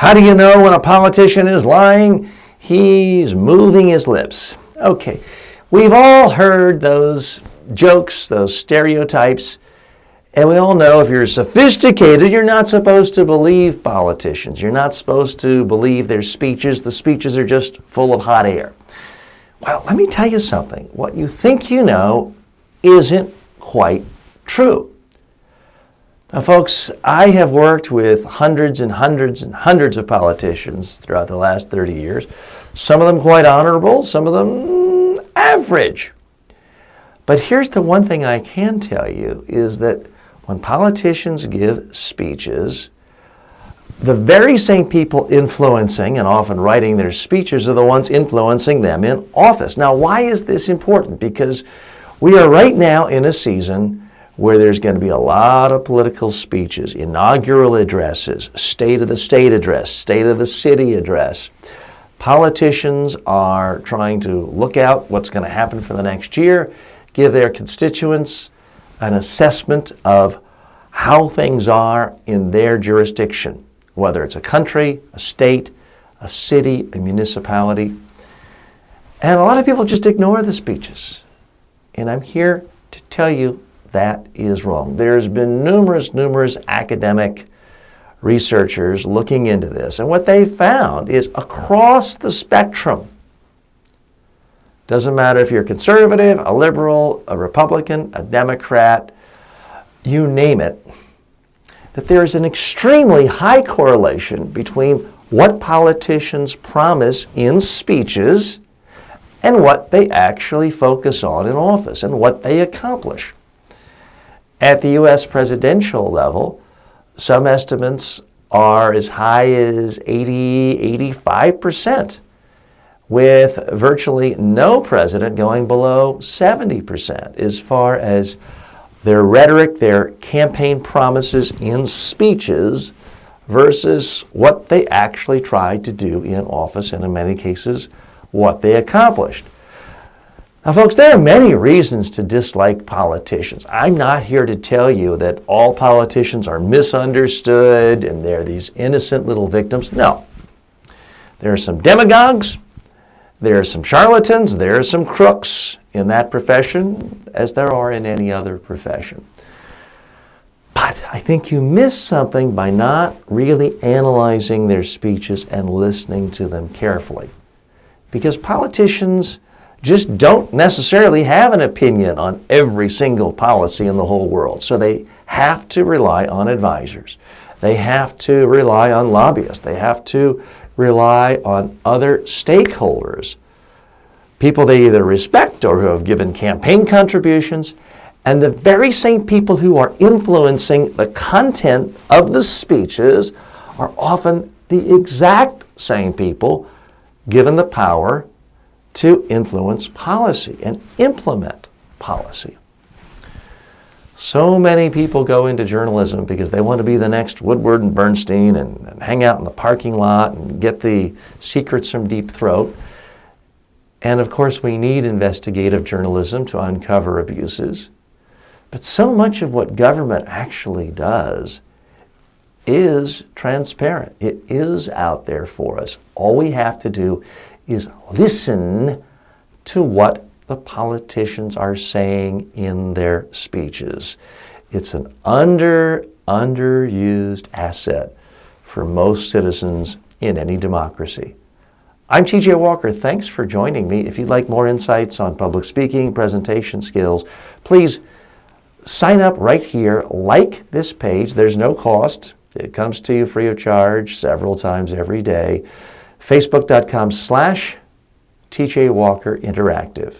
How do you know when a politician is lying? He's moving his lips. Okay, we've all heard those jokes, those stereotypes, and we all know if you're sophisticated, you're not supposed to believe politicians. You're not supposed to believe their speeches. The speeches are just full of hot air. Well, let me tell you something. What you think you know isn't quite true. Now, folks, I have worked with hundreds and hundreds and hundreds of politicians throughout the last 30 years. Some of them quite honorable, some of them average. But here's the one thing I can tell you is that when politicians give speeches, the very same people influencing and often writing their speeches are the ones influencing them in office. Now, why is this important? Because we are right now in a season where there's going to be a lot of political speeches, inaugural addresses, State of the State address, State of the City address. Politicians are trying to look out what's going to happen for the next year, give their constituents an assessment of how things are in their jurisdiction, whether it's a country, a state, a city, a municipality. And a lot of people just ignore the speeches. And I'm here to tell you that is wrong. There's been numerous academic researchers looking into this. And what they found is across the spectrum, doesn't matter if you're a conservative, a liberal, a Republican, a Democrat, you name it, that there is an extremely high correlation between what politicians promise in speeches and what they actually focus on in office and what they accomplish. At the U.S. presidential level, some estimates are as high as 85%, with virtually no president going below 70% as far as their rhetoric, their campaign promises in speeches versus what they actually tried to do in office, and in many cases, what they accomplished. Now, folks, there are many reasons to dislike politicians. I'm not here to tell you that all politicians are misunderstood and they're these innocent little victims. No. There are some demagogues, there are some charlatans, there are some crooks in that profession, as there are in any other profession. But I think you miss something by not really analyzing their speeches and listening to them carefully. Because politicians just don't necessarily have an opinion on every single policy in the whole world. So they have to rely on advisors. They have to rely on lobbyists. They have to rely on other stakeholders, people they either respect or who have given campaign contributions, and the very same people who are influencing the content of the speeches are often the exact same people given the power to influence policy and implement policy. So many people go into journalism because they want to be the next Woodward and Bernstein and hang out in the parking lot and get the secrets from Deep Throat. And of course, we need investigative journalism to uncover abuses. But so much of what government actually does is transparent. It is out there for us. All we have to do is listen to what the politicians are saying in their speeches. It's an underused asset for most citizens in any democracy. I'm T.J. Walker. Thanks for joining me. If you'd like more insights on public speaking, presentation skills, please sign up right here. Like this page. There's no cost. It comes to you free of charge several times every day. Facebook.com/TJ Walker Interactive.